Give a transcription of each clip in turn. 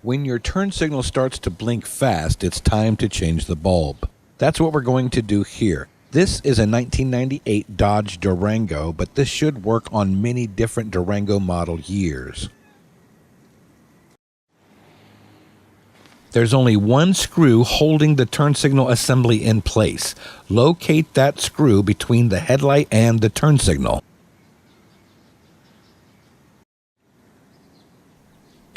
When your turn signal starts to blink fast, it's time to change the bulb. That's what we're going to do here. This is a 1998 Dodge Durango, but this should work on many different Durango model years. There's only one screw holding the turn signal assembly in place. Locate that screw between the headlight and the turn signal.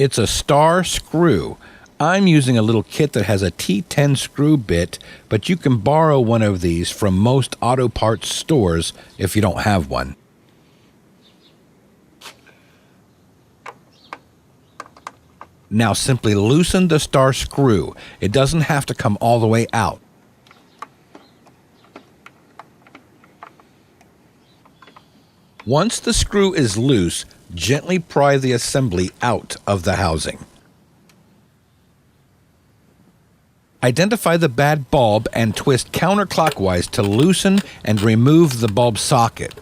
It's a star screw. I'm using a little kit that has a T10 screw bit, but you can borrow one of these from most auto parts stores if you don't have one. Now simply loosen the star screw. It doesn't have to come all the way out. Once the screw is loose, gently pry the assembly out of the housing. Identify the bad bulb and twist counterclockwise to loosen and remove the bulb socket.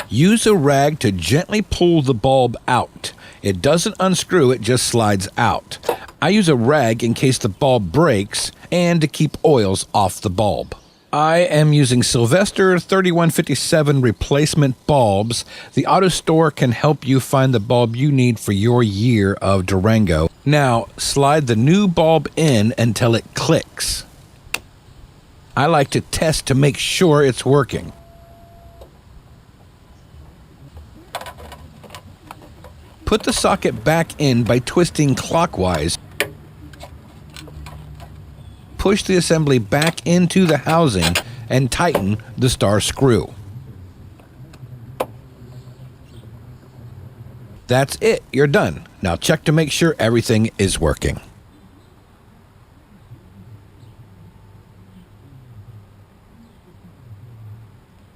Use a rag to gently pull the bulb out. It doesn't unscrew, it just slides out. I use a rag in case the bulb breaks and to keep oils off the bulb. I am using Sylvester 3157 replacement bulbs. The auto store can help you find the bulb you need for your year of Durango. Now, slide the new bulb in until it clicks. I like to test to make sure it's working. Put the socket back in by twisting clockwise. Push the assembly back into the housing and tighten the star screw. That's it, you're done. Now check to make sure everything is working.